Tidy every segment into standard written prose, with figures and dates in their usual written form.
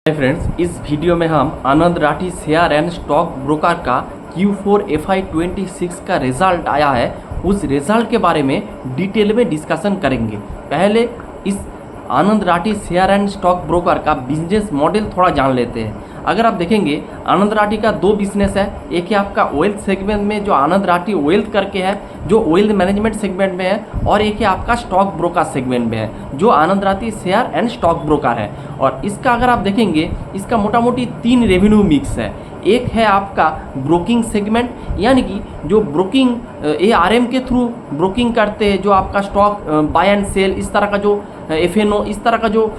Friends, इस video में हम Anand Rathi share and stock broker का Q4 FY26 का रिजल्ट आया है, उस रिजल्ट के बारे में डिटेल में डिस्कशन करेंगे। पहले इस Anand Rathi share and stock broker का बिजनेस मॉडल थोड़ा जान लेते हैं। अगर आप देखेंगे, आनंद राठी का दो बिजनेस है। एक है आपका वेल्थ सेगमेंट में जो आनंद राठी वेल्थ करके है, जो वेल्थ मैनेजमेंट सेगमेंट में है, और एक है आपका स्टॉक ब्रोकर सेगमेंट में है जो Anand Rathi share and stock broker है। और इसका अगर आप देखेंगे, इसका मोटा मोटी 3 रेवेन्यू मिक्स है। एक है आपका ब्रोकिंग सेगमेंट, यानी कि जो ब्रोकिंग ARM के थ्रू ब्रोकिंग करते हैं, जो आपका स्टॉक बाय एंड सेल, इस तरह का जो FNO, इस तरह का जो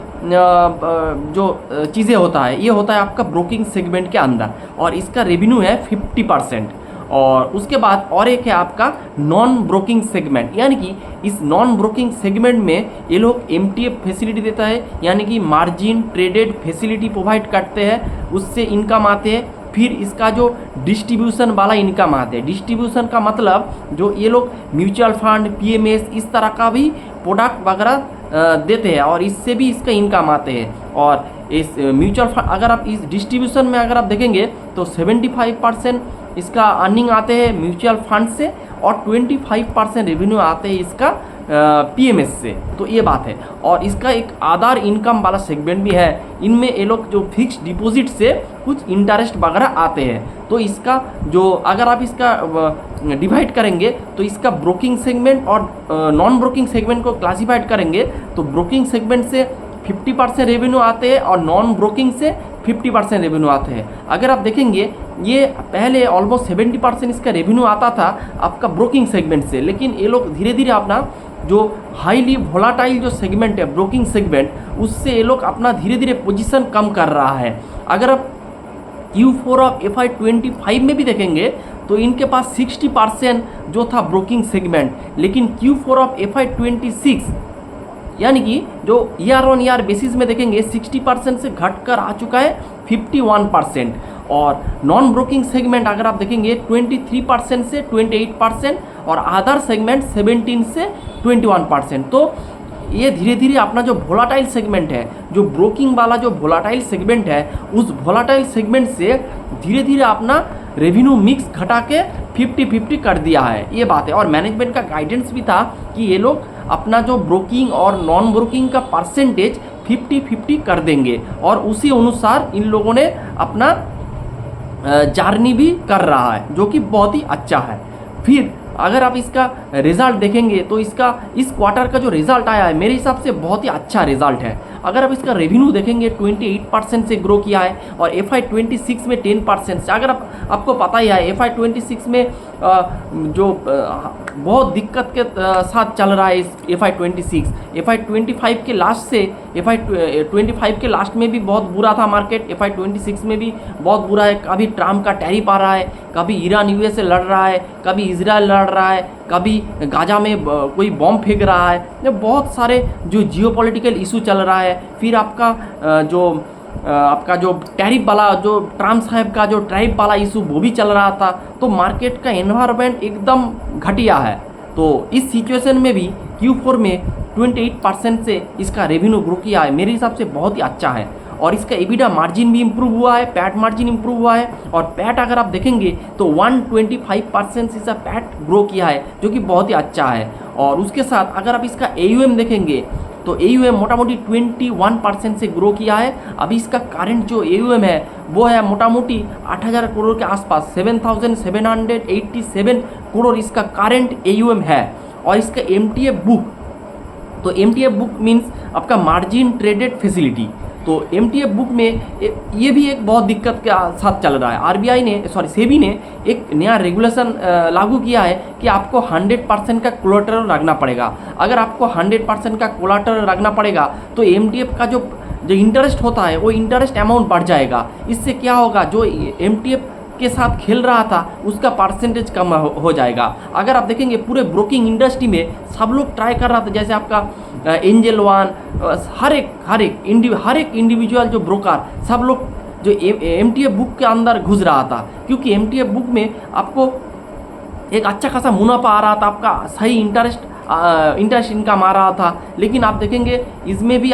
चीज़ें होता है, ये होता है आपका ब्रोकिंग सेगमेंट के अंदर, और इसका रेवेन्यू है 50%। और उसके बाद और एक है आपका नॉन ब्रोकिंग सेगमेंट, यानी कि इस नॉन ब्रोकिंग सेगमेंट में ये लोग MTF फैसिलिटी देता है, यानी कि मार्जिन ट्रेडेड फैसिलिटी प्रोवाइड करते हैं, उससे इनकम आते हैं। फिर इसका जो डिस्ट्रीब्यूशन वाला इनकम आते हैं, डिस्ट्रीब्यूशन का मतलब जो ये लोग म्यूचुअल फंड, PMS, इस तरह का भी प्रोडक्ट वगैरह देते हैं, और इससे भी इसका इनकम आते हैं। और इस म्यूचुअल फंड, अगर आप इस डिस्ट्रीब्यूशन में अगर आप देखेंगे तो 75% इसका अर्निंग आते हैं म्यूचुअल फंड से, और 25% रेवेन्यू आते हैं इसका PMS से। तो ये बात है। और इसका एक आधार इनकम वाला सेगमेंट भी है। इनमें ये लोग जो फिक्स डिपॉजिट से कुछ इंटरेस्ट वगैरह आते हैं। तो इसका जो अगर आप इसका डिवाइड करेंगे तो इसका ब्रोकिंग सेगमेंट और नॉन ब्रोकिंग सेगमेंट को क्लासिफाइड करेंगे तो ब्रोकिंग सेगमेंट से 50% रेवेन्यू आते हैं और नॉन ब्रोकिंग से 50% रेवेन्यू आते हैं। अगर आप देखेंगे, ये पहले ऑलमोस्ट 70% इसका रेवेन्यू आता था आपका ब्रोकिंग सेगमेंट से, लेकिन ये लोग धीरे धीरे अपना जो हाईली वोलाटाइल जो सेगमेंट है ब्रोकिंग सेगमेंट, उससे ये लोग अपना धीरे धीरे पोजीशन कम कर रहा है। अगर आप Q4 ऑफ FY25 में भी देखेंगे तो इनके पास 60% जो था ब्रोकिंग सेगमेंट, लेकिन Q4 ऑफ FY26 यानी कि जो ईयर ऑन ईयर बेसिस में देखेंगे 60% से घटकर आ चुका है 51%। और नॉन ब्रोकिंग सेगमेंट अगर आप देखेंगे 23% से 28%, और अदर सेगमेंट 17 से 21%। तो ये धीरे धीरे अपना जो वोलाटाइल सेगमेंट है, जो ब्रोकिंग वाला जो वोलाटाइल सेगमेंट है, उस वोलाटाइल सेगमेंट से धीरे धीरे अपना रेवेन्यू मिक्स घटा के 50-50 कर दिया है। ये बात है। और मैनेजमेंट का गाइडेंस भी था कि ये लोग अपना जो ब्रोकिंग और नॉन ब्रोकिंग का परसेंटेज 50-50 कर देंगे, और उसी अनुसार इन लोगों ने अपना जर्नी भी कर रहा है, जो कि बहुत ही अच्छा है। फिर अगर आप इसका रिज़ल्ट देखेंगे तो इसका इस क्वार्टर का जो रिज़ल्ट आया है मेरे हिसाब से बहुत ही अच्छा रिज़ल्ट है। अगर आप इसका रेवेन्यू देखेंगे 28% से ग्रो किया है, और FY26 में 10% से। अगर आपको पता ही है FY26 में जो बहुत दिक्कत के साथ चल रहा है इस FY26, FY25 के लास्ट से FY25 के लास्ट में भी बहुत बुरा था मार्केट, FY26 में भी बहुत बुरा है। कभी ट्रम्प का टैरिफ आ रहा है, कभी ईरान US से लड़ रहा है, कभी इजराइल लड़ रहा है, कभी गाजा में कोई बॉम्ब फेंक रहा है, ये बहुत सारे जो जियोपॉलिटिकल इशू चल रहा है। फिर आपका जो टैरिफ वाला, जो ट्रम्प साहब का जो टैरिफ वाला इशू, वो भी चल रहा था। तो मार्केट का एनवायरनमेंट एकदम घटिया है। तो इस सिचुएशन में भी Q4 में 28% से इसका रेवेन्यू ग्रो किया है, मेरे हिसाब से बहुत ही अच्छा है। और इसका EBITDA मार्जिन भी इम्प्रूव हुआ है, पैट मार्जिन इम्प्रूव हुआ है, और पैट अगर आप देखेंगे तो 125% से इसका पैट ग्रो किया है, जो कि बहुत ही अच्छा है। और उसके साथ अगर आप इसका AUM देखेंगे तो AUM मोटा मोटी 21% से ग्रो किया है। अभी इसका करंट जो AUM है वो है मोटा मोटी 8,000 करोड़ के आसपास, 7,787 करोड़ इसका करंट AUM है। और इसका MTF बुक, तो MTF बुक मीन्स आपका मार्जिन ट्रेडेड फैसिलिटी। तो MTF बुक में ये भी एक बहुत दिक्कत के साथ चल रहा है। RBI ने, सेबी ने एक नया रेगुलेशन लागू किया है कि आपको 100% का कोलेटरल रखना पड़ेगा। अगर आपको 100% का कोलेटरल रखना पड़ेगा तो MTF का जो इंटरेस्ट होता है वो इंटरेस्ट अमाउंट बढ़ जाएगा। इससे क्या होगा, जो MTF के साथ खेल रहा था उसका परसेंटेज कम हो जाएगा। अगर आप देखेंगे पूरे ब्रोकिंग इंडस्ट्री में सब लोग ट्राई कर रहा था, जैसे आपका एंजल वन, हर एक इंडिविजुअल जो ब्रोकर, सब लोग जो MTF बुक के अंदर घुस रहा था, क्योंकि MTF बुक में आपको एक अच्छा खासा मुनाफा आ रहा था, आपका सही इंटरेस्ट इंटरेस्ट इनकम आ रहा था, लेकिन आप देखेंगे इसमें भी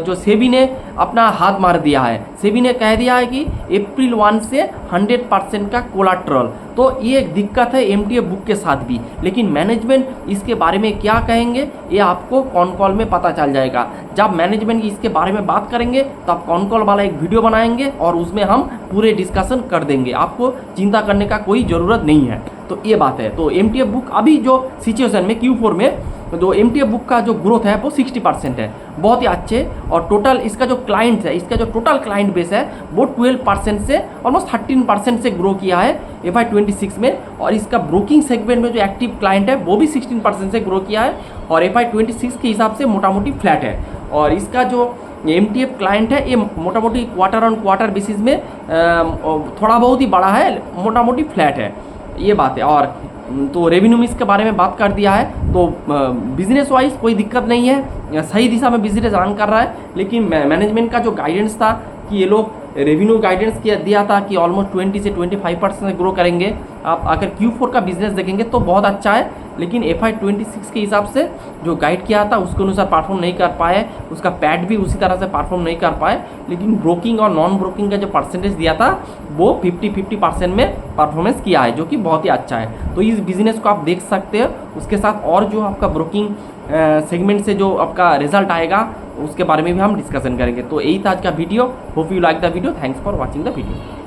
जो सेबी ने अपना हाथ मार दिया है। सेबी ने कह दिया है कि अप्रैल 1 से 100% का कोलाट्रल। तो ये एक दिक्कत है एमटीएफ बुक के साथ भी, लेकिन मैनेजमेंट इसके बारे में क्या कहेंगे ये आपको कॉन कॉल में पता चल जाएगा। जब मैनेजमेंट इसके बारे में बात करेंगे तब कॉन कॉल वाला एक वीडियो बनाएंगे और उसमें हम पूरे डिस्कशन कर देंगे, आपको चिंता करने का कोई ज़रूरत नहीं है। तो ये बात है। तो एमटीएफ बुक अभी जो सिचुएशन में Q4 में जो एमटीएफ बुक का जो ग्रोथ है वो 60% है, बहुत ही अच्छे। और टोटल इसका जो क्लाइंट्स है, इसका जो टोटल क्लाइंट बेस है वो 12% से ऑलमोस्ट 13% से ग्रो किया है FY26 में। और इसका ब्रोकिंग सेगमेंट में जो एक्टिव क्लाइंट है वो भी 16% से ग्रो किया है और FY26 के हिसाब से मोटा मोटी फ्लैट है। और इसका जो एमटीएफ क्लाइंट है ये मोटा मोटी क्वार्टर ऑन क्वार्टर बेसिस में थोड़ा बहुत ही बड़ा है, मोटा मोटी फ्लैट है, ये बात है। और तो रेवेन्यू में इसके बारे में बात कर दिया है। तो बिजनेस वाइज कोई दिक्कत नहीं है, सही दिशा में बिजनेस रन कर रहा है। लेकिन मैनेजमेंट का जो गाइडेंस था कि ये लोग रेवेन्यू गाइडेंस दिया था कि ऑलमोस्ट 20 से 25% ग्रो करेंगे। आप अगर Q4 का बिजनेस देखेंगे तो बहुत अच्छा है, लेकिन FY26 के हिसाब से जो गाइड किया था उसके अनुसार परफॉर्म नहीं कर पाए, उसका पैड भी उसी तरह से परफॉर्म नहीं कर पाए। लेकिन ब्रोकिंग और नॉन ब्रोकिंग का जो परसेंटेज दिया था वो 50-50% में परफॉर्मेंस किया है, जो कि बहुत ही अच्छा है। तो इस बिज़नेस को आप देख सकते हो। उसके साथ और जो आपका ब्रोकिंग सेगमेंट से जो आपका रिजल्ट आएगा उसके बारे में भी हम डिस्कशन करेंगे। तो यही था आज का video. Hope you like the video. Thanks for watching the video.